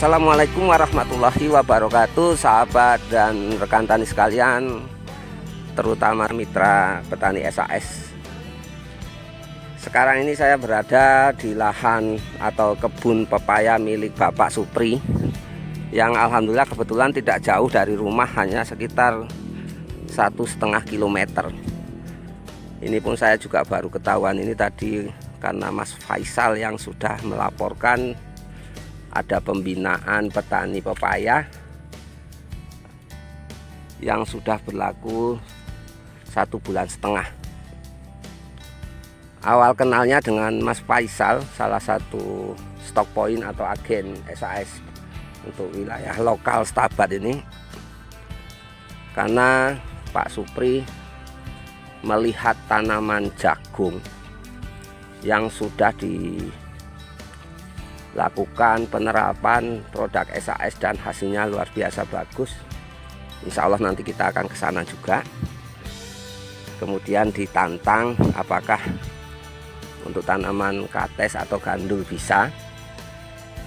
Assalamualaikum warahmatullahi wabarakatuh, sahabat dan rekan tani sekalian, terutama mitra petani SAS. Sekarang ini saya berada di lahan atau kebun pepaya milik Bapak Supri, yang alhamdulillah kebetulan tidak jauh dari rumah, hanya sekitar 1,5 kilometer. Ini pun saya juga baru ketahuan ini tadi karena Mas Faisal yang sudah melaporkan ada pembinaan petani pepaya yang sudah berlaku 1,5 bulan. Awal kenalnya dengan Mas Faisal, salah satu stock point atau agen SAS untuk wilayah lokal Stabat ini, karena Pak Supri melihat tanaman jagung yang sudah dilakukan penerapan produk SAS dan hasilnya luar biasa bagus. Insya Allah nanti kita akan ke sana juga. Kemudian ditantang apakah untuk tanaman kates atau gandul bisa.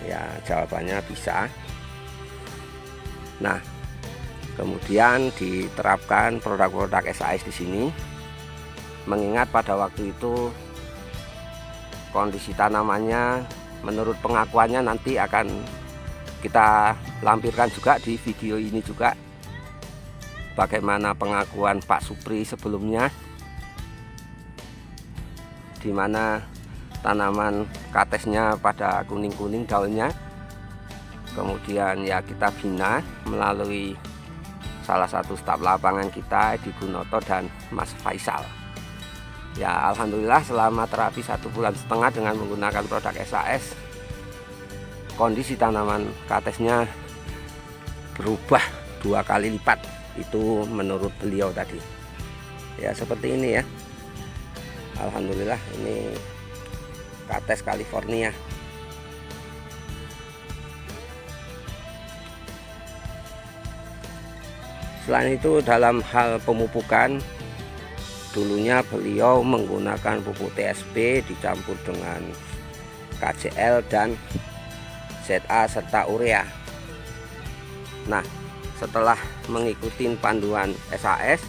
Ya, jawabannya bisa. Nah, kemudian diterapkan produk-produk SAS di sini. Mengingat pada waktu itu kondisi tanamannya menurut pengakuannya nanti akan kita lampirkan juga di video ini juga, bagaimana pengakuan Pak Supri sebelumnya, di mana tanaman katesnya pada kuning-kuning daunnya. Kemudian ya kita bina melalui salah satu staf lapangan kita, Edi Gunoto dan Mas Faisal. Ya, alhamdulillah selama terapi 1,5 bulan dengan menggunakan produk SAS, kondisi tanaman katesnya berubah 2 kali lipat. Itu menurut beliau tadi. Ya, seperti ini ya. Alhamdulillah, ini kates California. Selain itu, dalam hal pemupukan, dulunya beliau menggunakan pupuk TSP dicampur dengan KCL dan ZA serta urea. Nah, setelah mengikuti panduan SAS,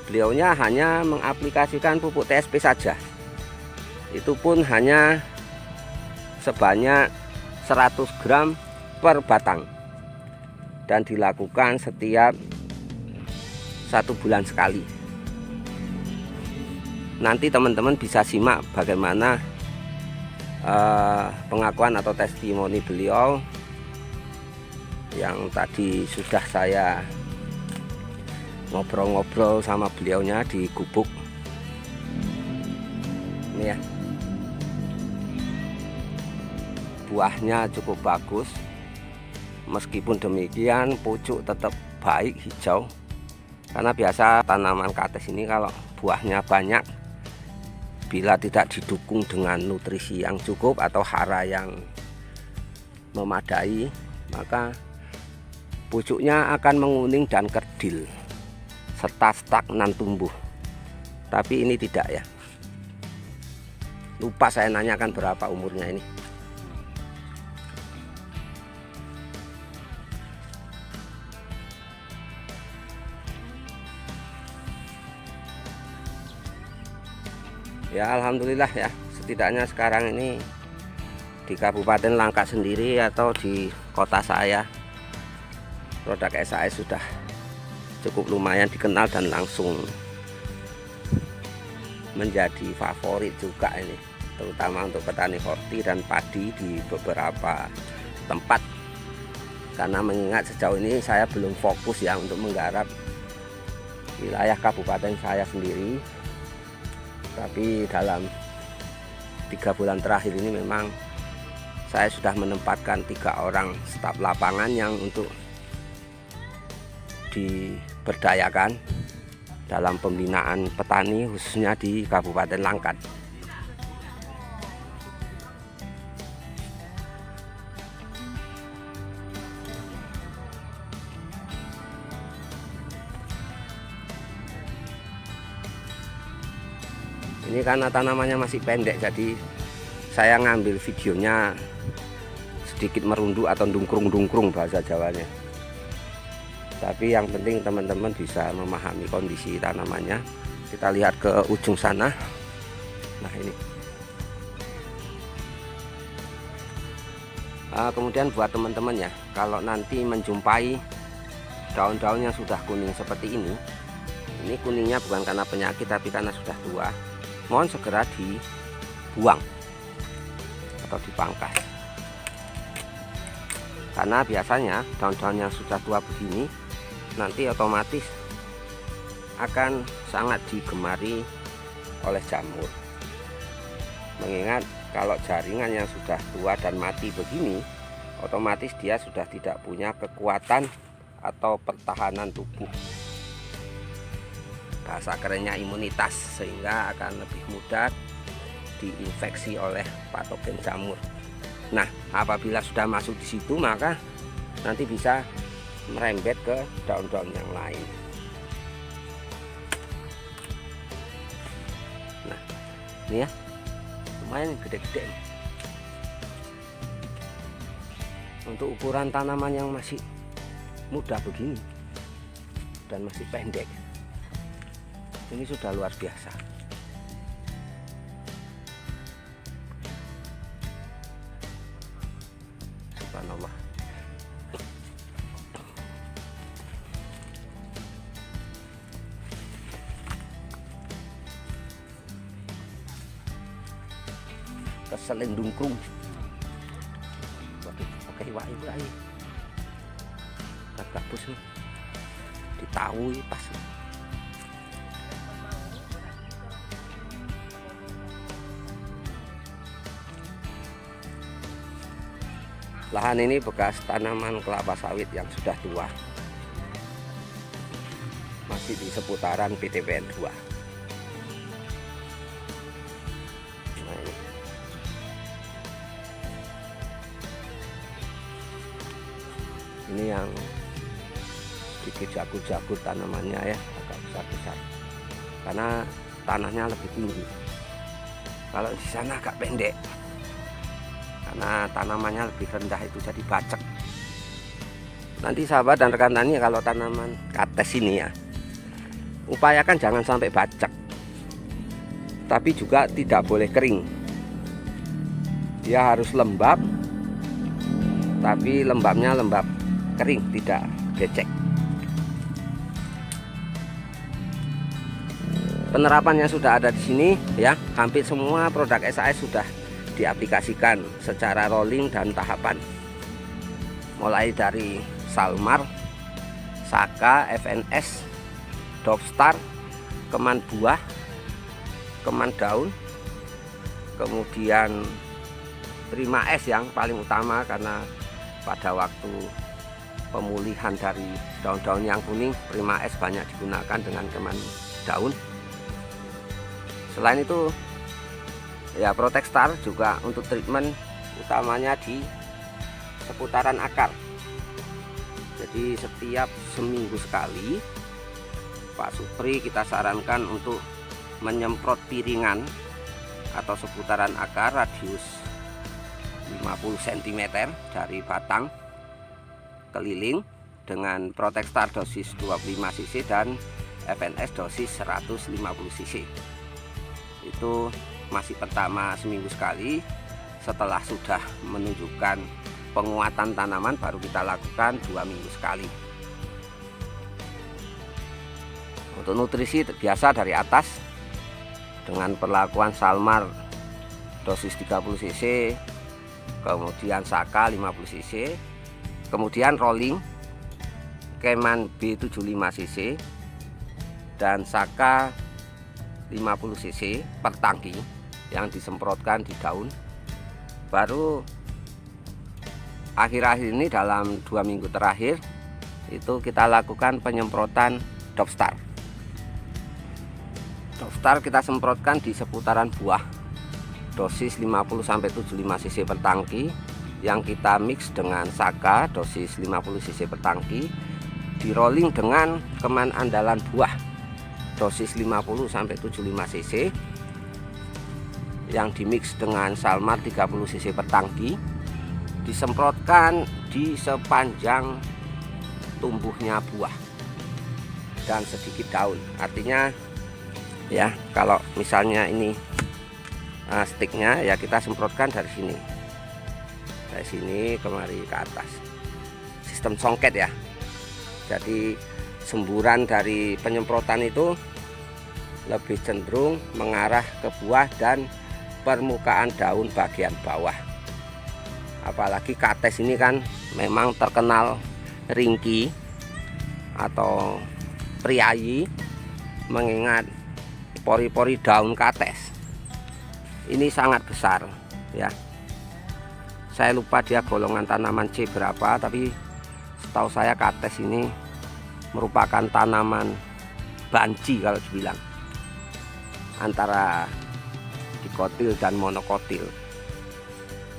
beliaunya hanya mengaplikasikan pupuk TSP saja. Itu pun hanya sebanyak 100 gram per batang, dan dilakukan setiap 1 bulan sekali. Nanti teman-teman bisa simak bagaimana pengakuan atau testimoni beliau yang tadi sudah saya ngobrol-ngobrol sama beliaunya di gubuk. Ini ya, buahnya cukup bagus. Meskipun demikian pucuk tetap baik hijau, karena biasa tanaman kates ini kalau buahnya banyak, bila tidak didukung dengan nutrisi yang cukup atau hara yang memadai, maka pucuknya akan menguning dan kerdil serta stagnan tumbuh. Tapi ini tidak ya. Lupa saya nanyakan berapa umurnya ini. Ya, alhamdulillah ya, setidaknya sekarang ini di Kabupaten Langkat sendiri atau di kota saya, produk SAS sudah cukup lumayan dikenal dan langsung menjadi favorit juga ini, terutama untuk petani horti dan padi di beberapa tempat. Karena mengingat sejauh ini saya belum fokus ya untuk menggarap wilayah kabupaten saya sendiri, tapi dalam 3 bulan terakhir ini memang saya sudah menempatkan 3 orang staf lapangan yang untuk diberdayakan dalam pembinaan petani khususnya di Kabupaten Langkat. Ini karena tanamannya masih pendek, jadi saya ngambil videonya sedikit merunduk atau dungkrung-dungkrung bahasa Jawanya. Tapi yang penting teman-teman bisa memahami kondisi tanamannya. Kita lihat ke ujung sana. Nah ini. Kemudian buat teman-teman ya, kalau nanti menjumpai daun-daun yang sudah kuning seperti ini kuningnya bukan karena penyakit tapi karena sudah tua, mohon segera dibuang atau dipangkas. Karena biasanya daun-daun yang sudah tua begini nanti otomatis akan sangat digemari oleh jamur. Mengingat kalau jaringan yang sudah tua dan mati begini, otomatis dia sudah tidak punya kekuatan atau pertahanan tubuh. Bahasa kerennya imunitas, sehingga akan lebih mudah diinfeksi oleh patogen jamur. Nah, apabila sudah masuk di situ, maka nanti bisa merembet ke daun-daun yang lain. Nah, ini ya, lumayan gede-gede. Untuk ukuran tanaman yang masih muda begini dan masih pendek, ini sudah luar biasa. Subhanallah. Keselin dungkrung. Waduh, oke wae. Agak bus nih. Ditahui pas. Lahan ini bekas tanaman kelapa sawit yang sudah tua. Masih di seputaran PTPN 2. Nah, ini yang sedikit jagur-jagur tanamannya ya, agak besar-besar. Karena tanahnya lebih tinggi. Kalau di sana agak pendek. Karena tanamannya lebih rendah, itu jadi bacek. Nanti sahabat dan rekan tani, kalau tanaman kates ini ya, upayakan jangan sampai bacek, tapi juga tidak boleh kering. Dia harus lembab, tapi lembabnya lembab kering, tidak becek. Penerapannya sudah ada di sini ya, hampir semua produk SAS sudah diaplikasikan secara rolling dan tahapan, mulai dari Salmar, Saka, FNS, Dovestar, keman buah, keman daun, kemudian Prima S yang paling utama karena pada waktu pemulihan dari daun-daun yang kuning, Prima S banyak digunakan dengan keman daun. Selain itu ya, Protextar juga untuk treatment utamanya di seputaran akar. Jadi setiap seminggu sekali Pak Supri kita sarankan untuk menyemprot piringan atau seputaran akar radius 50 cm dari batang keliling dengan Protextar dosis 25 cc dan FNS dosis 150 cc. Itu masih pertama seminggu sekali. Setelah sudah menunjukkan penguatan tanaman baru kita lakukan 2 minggu sekali. Untuk nutrisi biasa dari atas dengan perlakuan Salmar dosis 30 cc, kemudian Saka 50 cc, kemudian rolling Keman B75 cc dan Saka 50 cc per tangki yang disemprotkan di daun. Baru akhir-akhir ini dalam 2 minggu terakhir itu kita lakukan penyemprotan Dovestar. Dovestar kita semprotkan di seputaran buah dosis 50-75 cc per tangki yang kita mix dengan Saka dosis 50 cc per tangki, di rolling dengan keman andalan buah dosis 50-75 cc yang dimix dengan Salmar 30 cc per tangki, disemprotkan di sepanjang tumbuhnya buah dan sedikit daun. Artinya ya, kalau misalnya ini stiknya ya kita semprotkan dari sini kemari ke atas, sistem songket ya. Jadi semburan dari penyemprotan itu lebih cenderung mengarah ke buah dan permukaan daun bagian bawah. Apalagi kates ini kan memang terkenal ringkih atau priayi, mengingat pori-pori daun kates ini sangat besar ya. Saya lupa dia golongan tanaman C berapa, tapi setahu saya kates ini merupakan tanaman banci kalau dibilang, antara dikotil dan monokotil.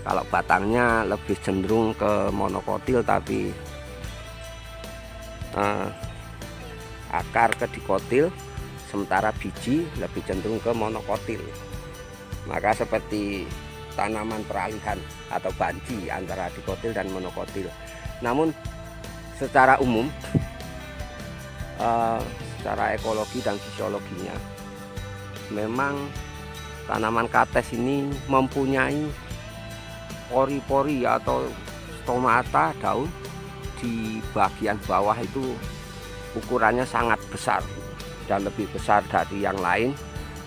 Kalau batangnya lebih cenderung ke monokotil, tapi akar ke dikotil, sementara biji lebih cenderung ke monokotil. Maka seperti tanaman peralihan atau banci antara dikotil dan monokotil. Namun secara umum, secara ekologi dan fisiologinya, memang tanaman kates ini mempunyai pori-pori atau stomata daun di bagian bawah itu ukurannya sangat besar dan lebih besar dari yang lain.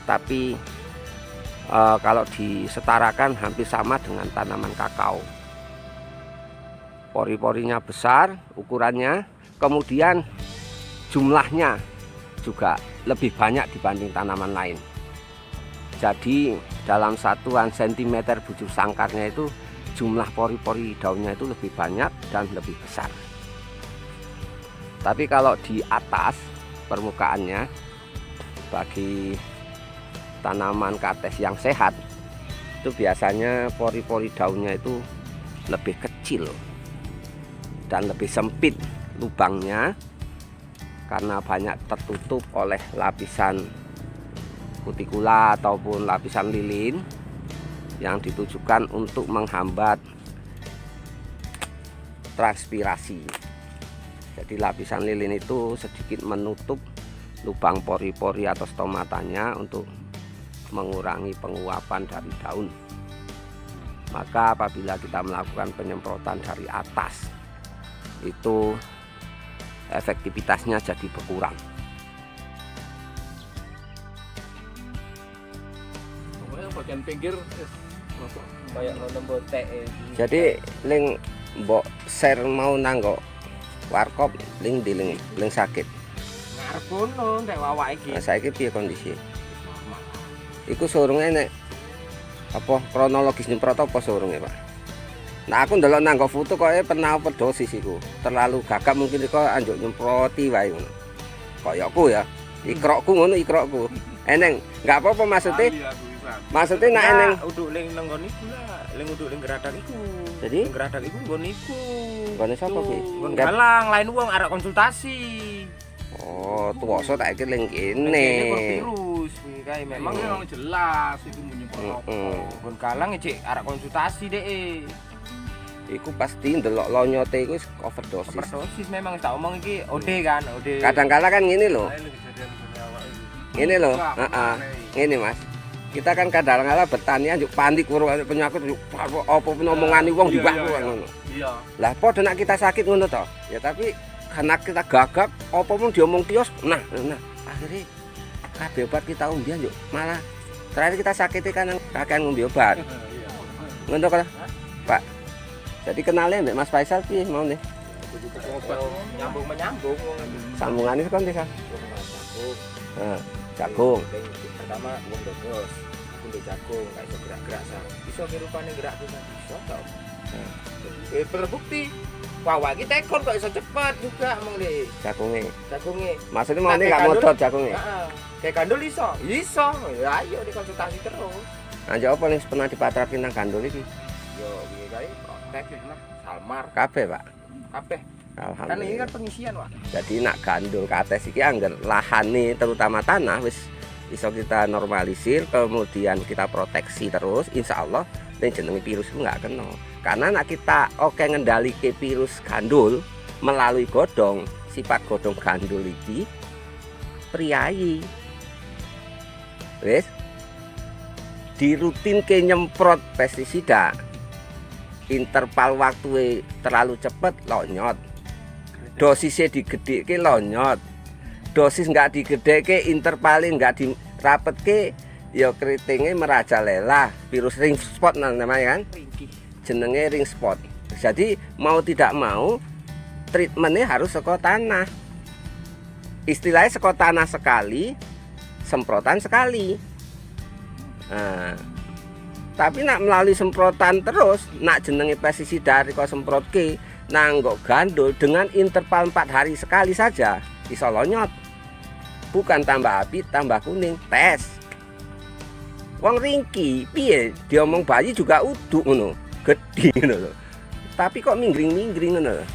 Tapi kalau disetarakan hampir sama dengan tanaman kakao. Pori-porinya besar ukurannya, kemudian jumlahnya juga lebih banyak dibanding tanaman lain. Jadi dalam satuan sentimeter bujur sangkarnya itu jumlah pori-pori daunnya itu lebih banyak dan lebih besar. Tapi kalau di atas permukaannya, bagi tanaman kates yang sehat itu biasanya pori-pori daunnya itu lebih kecil dan lebih sempit lubangnya, karena banyak tertutup oleh lapisan kutikula ataupun lapisan lilin yang ditujukan untuk menghambat transpirasi. Jadi lapisan lilin itu sedikit menutup lubang pori-pori atau stomatanya untuk mengurangi penguapan dari daun. Maka apabila kita melakukan penyemprotan dari atas, itu efektivitasnya jadi berkurang. Bagian pinggir kayak ngono teh. Jadi ling mbok share mau nanggo warkop ling diling ling sakit. Ngarep kono nek awake iki. Nah, saiki piye kondisi? Iku surunge nek apa kronologis nyemprot apa surunge, Pak? Nah, aku ndelok nanggo foto kok pernah overdosis iku. Terlalu gagap mungkin kok anjuk nyemproti wae ngono. Koyokku ya. Ikrokku ngono ikrokku. Eneng, enggak apa-apa maksudnya. Maksudnya nak eneng uduk ling nenggon iku lah, ling uduk ling geradak iku. Jadi geradak iku nggon iku. Nggone sapa ki? Nggon galang lain wong arek konsultasi. Oh, tuwasa tak iki ling kene. Ini virus kae memang jelas iku menyebut apa. Nggon galang cek arek konsultasi dek. Iku pasti ndelok lonyote iku overdosis. Overdosis memang tak omong iki OD kan, OD. Kadang-kala kan ngene lho. Ngene lho, heeh. Ngene Mas. Kita kan kadang-kala bertani anjuk panik karo penyakit apa pun omongane wong diwah ngono. Iya. Lah padha nek kita sakit ngono to. Ya tapi karena kita gagap apa pun diomong kios. Nah, akhirnya kabeh obat kita umbi anjuk malah terakhir kita sakit kan kakean ngombe obat. Ngono kok, Pak. Jadi kenalnya Mbak Mas Faisal piye mau nih? Nyambung menyambung. Sambungane kon desa. Jagung. Heeh, jagung. Pertama wong dogos, aku ndek jagung, gak iso gerak-gerak sa. Iso rupane gerak bisa iso to. Terbukti. Wah, iki tekon kok iso cepet juga mong le. Jagunge. Jagunge. Maksudnya mau nih gak modot jagunge. Heeh. Kayak gandul iso. Iso. Ya ayo dikonsultasi terus. Anjir apa nih pernah dipatrakin nang gandul iki? Yo, piye kae praktek lah. Salmar Kabeh, Pak. kabeh. Alhamdulillah. Kan ini kan pengisian, Pak. Jadi nak gandul kates iki anggar lahane terutama tanah wis iso kita normalisir, kemudian kita proteksi terus, insya Allah ning jenenge virus itu nggak kena. Karena nek kita oke ngendhalike virus gandul melalui godhong, sifat godhong gandul iki priayi. Wis dirutinke nyemprot pestisida, interval waktu terlalu cepet lonyot, dosisnya digedheke lonyot, dosis nggak digedheke, intervalnya nggak dirapetke, ya keritingnya merajalela, virus ring spot namanya kan, jenenge ring spot. Jadi mau tidak mau treatmentnya harus saka tanah, istilahnya saka tanah sekali, semprotan sekali. Nah, tapi nak melalui semprotan terus, nak jenenge pestisida riko semprotke nanggok gandul dengan interval 4 hari sekali saja iso lonyot. Bukan tambah api, tambah kuning, tes. Wong ringki, piye diomong bayi juga uduk ngono, gedhi ngono lho. Tapi kok minggring-minggring ngono lho.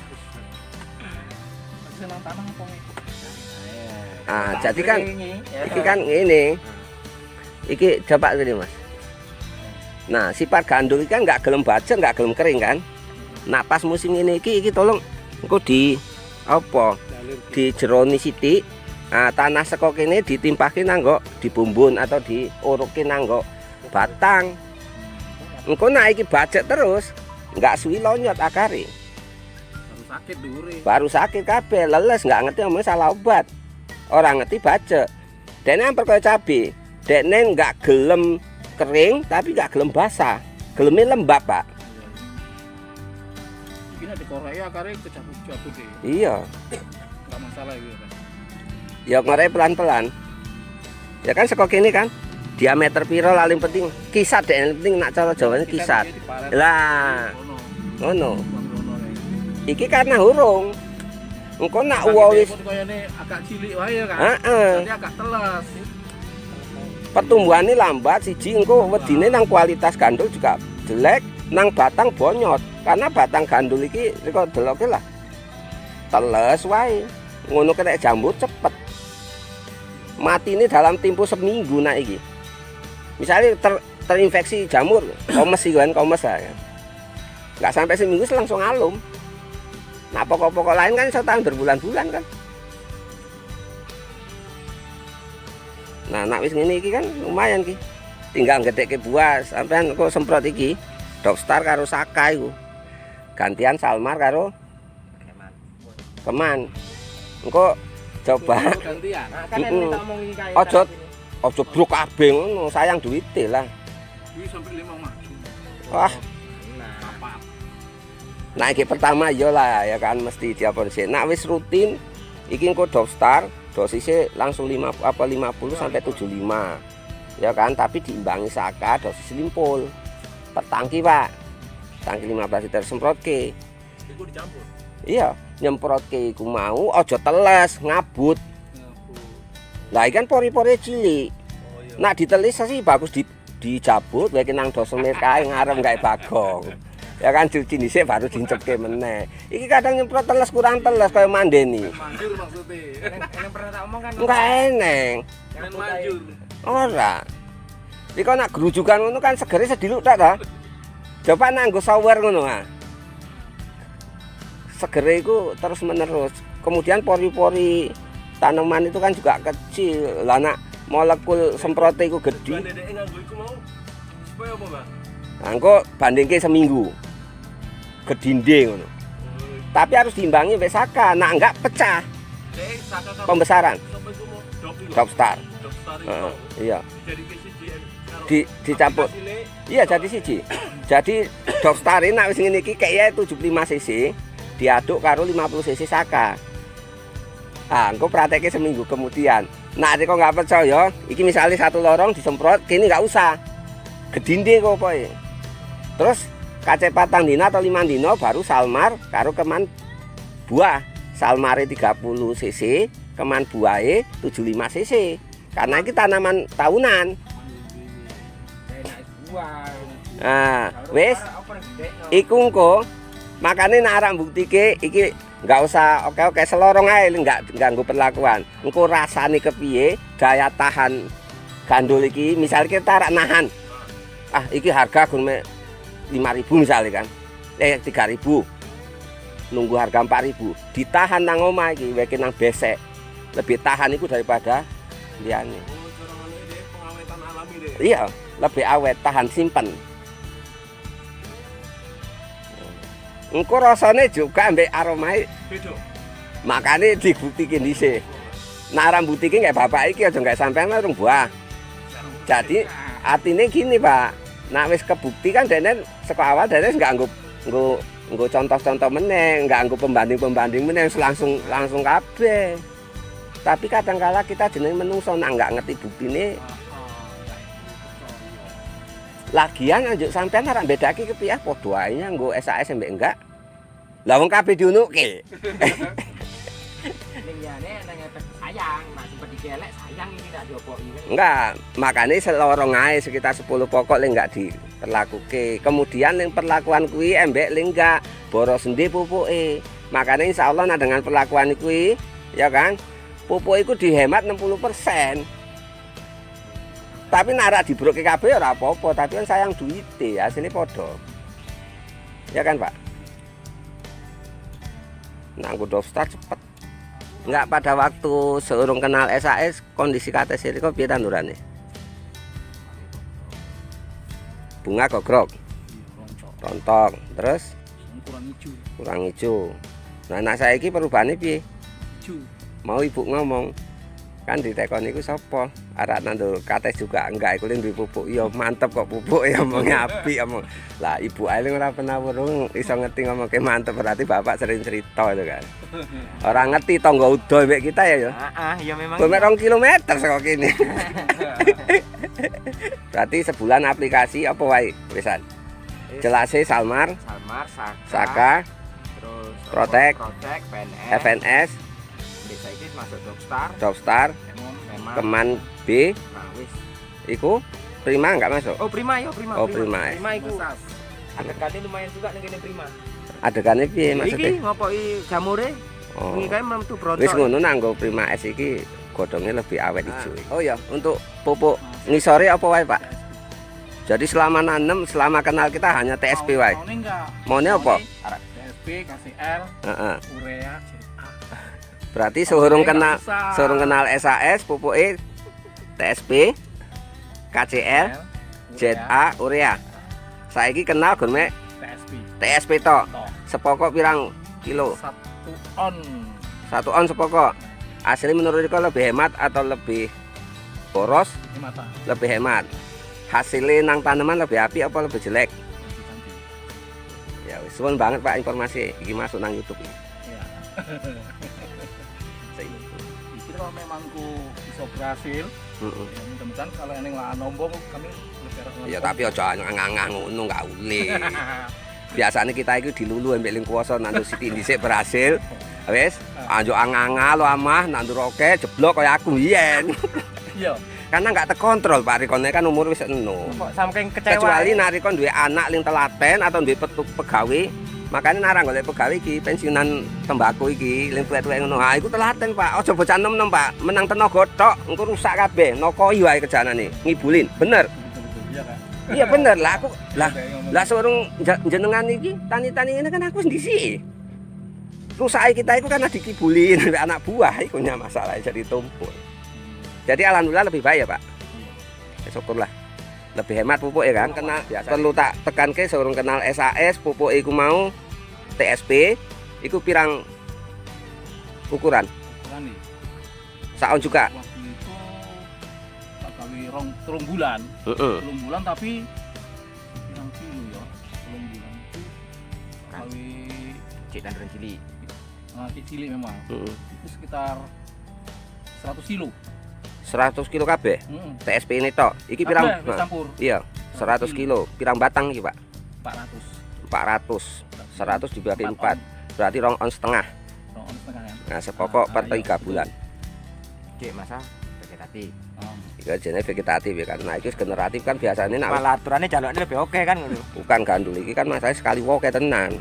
Ah, jadi kan iki kan ngene. Iki coba gini Mas. Nah, sifat gandul iki kan nggak gelem bajek, nggak gelem kering kan. Nah, pas musim ini iki tolong engko di apa? Dijeroni sithik. Nah, tanah saka kene ditimpahke nanggo dibumbun atau diurukke nanggo batang. Engko nek iki bajek terus, nggak suwi lonyot akare. Baru sakit dure. Baru sakit kabeh, leles, nggak ngerti omong salah obat. Orang ngerti bajek. Dene ampel kaya cabe. Dekne nggak gelem kering tapi nggak gelem basah, gelemnya lembab Pak. Ini di Korea akare kecabut-cabut deh. Iya. Nggak masalah gitu kan. Ya ngorek pelan-pelan. Ya kan sekok ini kan diameter piro paling penting kisat deh, penting nak cara Jawane kisat. Lah, ngono. Iki karena hurung. Engko nak wis agak cilik wae kan. Heeh. Jadi agak teles. Pertumbuhannya lambat, siji engko wedine nang kualitas gandul juga jelek, nang batang bonyot. Karena batang gandul iki riko deloke lah. Teles wae. Ngono kena jamur cepet. Mati ini dalam tempo seminggu nak iki. Misalnya terinfeksi jamur, komes iki kan, komes lah. Enggak sampai seminggu langsung alum. Nah, pokok-pokok lain kan iso tahan berbulan-bulan kan. Nah, nak wis ngene iki kan lumayan ki. Tinggal gedhekke buah, sampean kok semprot iki. Dogstar karo Saka iku. Gantian Salmar karo Keman. Engko coba gantian. Kan ini tak omong iki kae. Ojo bruk kabeh ngono, sayang duwite lah. Iki sampai 5 Mas. Wah. Nah, iki pertama ya lah ya kan mesti diapon sih. Nak wis rutin iki engko Dogstar dosisnya langsung 50 sampai 75 ya kan, tapi diimbangi Saka dosis limpul per tangki Pak, tangki 15 liter semprotke Iku dicampur. Iya, nyemprotke iku mau aja teles ngabut. Lah ikan pori-pori cilik. Nak ditelis sih bagus dicabut wae nang dosemir kae ngarep gawe bagong. Ya kan cuci dhisik baru dincepke meneh. Iki kadang nyemprot teles kurang teles kaya mandeni. Manjur maksudnya. Yang pernah tak omong kan. Enggak eneng. Kan manjur. Ora. Iki kok nak gerujukan ngono kan segere sediluk tak ta? Coba nanggo shower ngono ah. Segere iku terus menerus. Kemudian pori-pori tanaman itu kan juga kecil. Lah nak molekul semprote iku gedhi. Dedeke nganggo iku mau supaya apa, Mbak? Nah, engko bandingke seminggu. Gedinde ngono. Tapi harus diimbangi mbek Saka. Nak enggak pecah pembesaran. Dogstar. Iya. Dicampur. Iya jadi siji. Jadi Dogstar ini nak wis ngene iki kaya 75 cc diaduk karo 50 cc Saka. Ah, engko praktekke seminggu kemudian. Nah, nek kok enggak percaya, iki misalnya satu lorong disemprot, kene enggak usah. Gedinde kok pokoke. Terus kacepatan dina atau 5 dino baru Salmar karo Keman buah. Salmare 30 cc, Keman buahe 75 cc. Karena ini tanaman tahunan. Nah, wis iku engko makane nek arek mbuktike iki enggak usah oke-oke selorong ae enggak ganggu perlakuan. Engko rasane kepiye, daya tahan gandul iki misal kita arek nahan. Ah, iki harga gun 5.000 misalnya kan. 3.000. Nunggu harga 4.000. Ditahan nang omah iki weke nang besek. Lebih tahan itu daripada liyane. Pengawetan alami deh. Iya, lebih awet, tahan simpen. Engko rasane juga ambek aromae Beda. makane dibuktikin dhisik. Nah rambuti iki nggak bapak iki aja nggak sampean urung buah. Jadi artinya gini Pak, nak wis kebukti kan dene saka awal dene nggak nggo contoh-contoh meneh, nggak nggo pembanding-pembanding meneh langsung kabeh. Tapi kadang-kala kita jeneng menungso nak nggak ngerti buktine. Lagian anjuk sampean arek bedake kepiye padha ae nggo SAS mbek enggak. Lah wong kabeh diunukke. Ning yane nang efek sayang, mak sempet dikelek sayang ini tak diopoki. Enggak, makanya selorong ae sekitar 10 pokok le enggak diperlakuke. Kemudian yang perlakuan kuwi embek le enggak boros endi pupuke. Makanya insyaallah nah dengan perlakuan kuwi ya kan, pupuk iku dihemat 60%. Tapi narak dibroke kabeh ora apa-apa, tapi kan sayang duite, hasilnya padha. Ya kan, Pak? Nah, aku daftar cepet. Enggak pada waktu seurung kenal SAS kondisi KTS ini kok piye tandurane? Bunga gogrok, rontok, terus kurang hijau. Nah, anak saya ini perubahannya piye? Mau ibu ngomong kan ditekon iku sapa? Arek nandur KTS juga enggak iku duwe pupuk. Ya mantep kok pupuk ya omongnya apik omong. Lah ibu ae ora pernah weruh iso ngerti ngomongke mantep berarti bapak sering cerita itu kan. Orang ngerti tangga udo mbek kita ya. Ya memang. Mek 2 kilometer saka kene. Berarti sebulan aplikasi apa wae wisan? Jelase Salmar, Saka, terus Protek, PNS, FNS, desa iki masuk Dropstar, Dropstar, memang Keman B, nah wis. iku Prima enggak masuk? Oh, Prima ya, Prima. Oh, Prima. Prima iku. Adegannya lumayan juga ning kene Prima. Adegannya piye Iki maksudnya? ngopoki jamure. Oh. Iki kae metu brontok. Wis ngono nanggo Prima S iki godhongnya lebih awet ijo. Oh ya, untuk pupuk ngisore apa wae, Pak? Jadi selama nanem, selama kenal kita hanya TSP wae. Maunya enggak. Maunya apa? TSP, KCL, Heeh. urea, Berarti seurung kenal SAS pupuke TSP, KCL, ZA, urea. Saiki kenal gon mek TSP. TSP tok. Sepokok pirang kilo? 1 on. 1 on sepokok. Asli menurut kau lebih hemat atau lebih boros? Mata. Lebih hemat. Hasilnya nang tanaman lebih api apa lebih jelek? Ya wis suwun banget Pak informasi iki masuk nang YouTube ini. Iya. Iki kalau memang ku bisa berhasil, Heeh. ya mudah-mudahan kalau yang lah nombong kami lebih Ya tapi aja ngangah ngono enggak ule. Biasanya kita itu dilulu ambek ling kuwasa nandur siti dhisik berhasil. Wis, anjo anganga lo amah nandur oke jeblok kaya aku biyen. Iya. Karena nggak terkontrol Pak Rikone kan umur wis enom. Kok saking kecewa. Kecuali narikon duwe anak ling telaten atau duwe pegawai. Makanya narang golek pegawai iki pensiunan tembakau iki ling tuwek-tuwek ngono. Ha iku telaten Pak. Aja bocah enom Pak. Menang tenaga tok engko rusak kabeh. Nokoi wae kerjanane. Ngibulin. Bener. Iya kan. Iya bener lah aku lah seorang jenengan iki tani-tani ini kan aku sendiri. Rusak kita itu karena dikibulin anak buah itu masalah jadi tumpul. Jadi alhamdulillah lebih baik ya Pak. Ya, syukurlah. Lebih hemat pupuk ya kan. Kenal perlu tak tekanke seorang kenal SAS pupuk iku mau TSP iku pirang ukuran. Nih. Saon juga. Waktu itu tak kali rong bulan. Heeh. Belum bulan tapi pirang kilo ya. Belum bulan itu kali Cik dan Rencili. cilik memang. Heeh. Itu sekitar 100 kilo. 100 kilo kabeh. Heeh. TSP ini tok. Iki pirang? Kabeh, campur. Iya, 100 kilo. Pirang batang iki, Pak? 400. 400. 100 dibagi 4. Berarti 2 on setengah. Rong on setengah kan. Nah, sepokok per 3 bulan. Cik masa vegetatif. Iki jenenge vegetatif ya kan. Nah, iki generatif kan biasanya nak Malah aturannya jalurnya lebih oke kan ngono. bukan gandul iki kan masalahnya sekali woke tenan.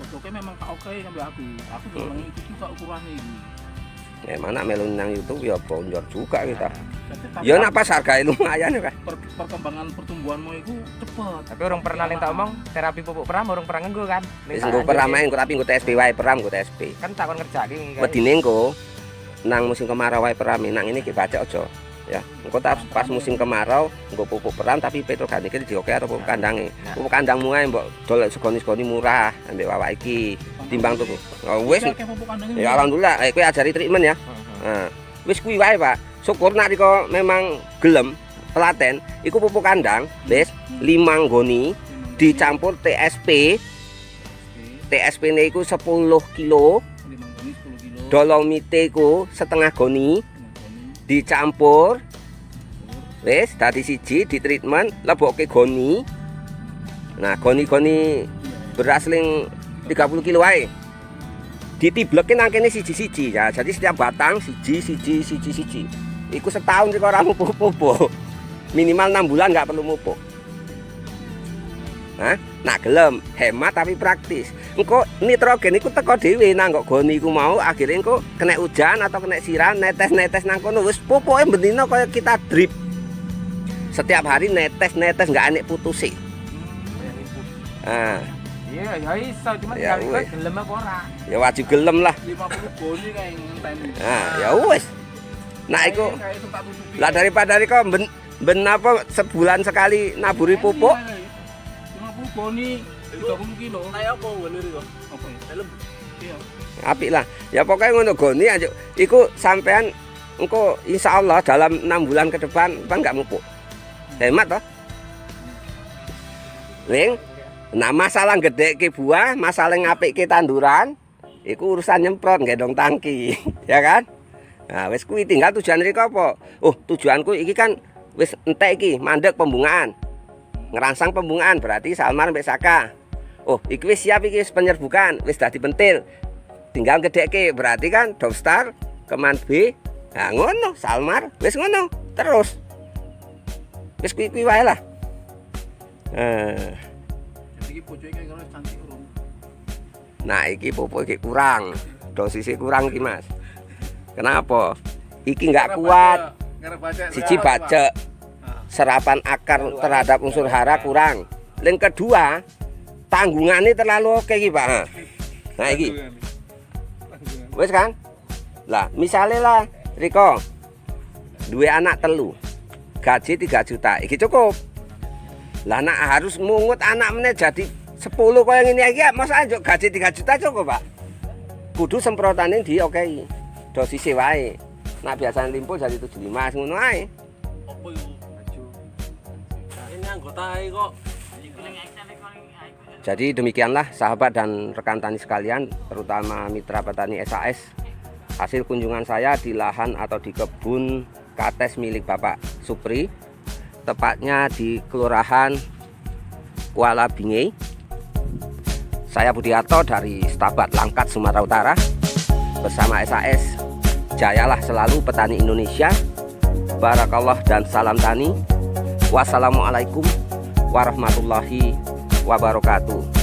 Oke memang tak oke sampai aku. Aku juga mengikuti tak ukurannya ini. Ya mana melu nang YouTube ya bonjor juga kita. Ya nak pas harga lumayan ya kan. Perkembangan pertumbuhanmu itu cepet. Tapi orang pernah yang tak omong terapi pupuk peram orang pernah nganggo kan. Wis nggo peram ae tapi nggo TSP wae peram nggo TSP. Kan tak kon ngerjake. Wedine engko nang musim kemarau wae peram nang ini ki baca aja. Ya, engko pas musim kemarau nggo pupuk peram tapi petroganik iki dioke karo pupuk kandange. Pupuk kandangmu ae mbok dolek segoni-segoni murah ambek wawak iki timbang tuku. Oh, wis. Ya alhamdulillah, kowe ajari treatment ya. Nah, wis kuwi wae, Pak. Syukur nek riko memang gelem telaten iku pupuk kandang wis 5 nggoni dicampur TSP. TSP ne iku 10 kilo. Dolomite iku setengah goni dicampur wis dadi siji di treatment lebokke goni. Nah, goni-goni beras ling 30 kilo wae. Ditiblekke nang kene siji-siji ya. Jadi setiap batang siji. Iku setahun riko ora pupuk. Minimal 6 bulan nggak perlu pupuk. Nah, nak gelem hemat tapi praktis. Engko nitrogen iku teko dhewe nang kok goni iku mau akhirnya engko kena hujan atau kena siram netes-netes nang kono wis pupuke bendina kaya kita drip. Setiap hari netes nggak anek putusi. Nah, iya ya iso cuma ya tinggal gelem apa ora. Ya wajib gelem lah. 50 goni kae ngenteni. Nah, ya wis. Nah, iku lah daripada riko ben apa sebulan sekali naburi pupuk. 50 goni 30 kilo. Kayak apa ngene riko? Apa ya? Dalam. Iya. Apik lah. Ya pokoknya ngono goni aja. Iku sampean engko insyaallah dalam 6 bulan ke depan Bang enggak mupuk. Hemat toh? Ning, nah masalah gedeke buah, masalah ngapikke tanduran, iku urusan nyemprot gendong tangki, ya kan? Nah, wis kuwi tinggal tujuan riko apa? Oh, tujuanku iki kan wis entek iki, mandek pembungaan. Ngerangsang pembungaan berarti Salmar mbek Saka. Oh, iki wis siap iki penyerbukan, wis dadi pentil. Tinggal gedekke berarti kan Dovstar, Keman B. Nah, ngono, Salmar wis ngono, terus. Wis kuwi wae lah. Jadi pojok iki karo cantik urung. Nah, iki pupuk iki kurang. Dosisnya kurang iki, Mas. Kenapa? Iki nggak kuat. Siji bajek. Serapan akar terhadap unsur hara kurang. Yang kedua, tanggungannya terlalu oke iki, Pak. Nah, iki. Wes kan? Lah, misalnya lah Riko dua anak telu. Gaji 3 juta. Iki cukup. Lah nak harus mungut anak meneh jadi 10 kaya ngene iki, masa aja gaji 3 juta cukup, Pak. Kudu semprotane diokei. Dosise wae. Nak biasane limpul jadi 75 ngono ae. Apa yo? Ini anggota ae kok. Jadi demikianlah sahabat dan rekan tani sekalian, terutama mitra petani SAS. Hasil kunjungan saya di lahan atau di kebun kates milik Bapak Supri, tepatnya di Kelurahan Kuala Binge. Saya Budiarto dari Stabat Langkat, Sumatera Utara, bersama SAS. Jayalah selalu petani Indonesia. Barakallah dan salam tani. Wassalamualaikum warahmatullahi wabarakatuh.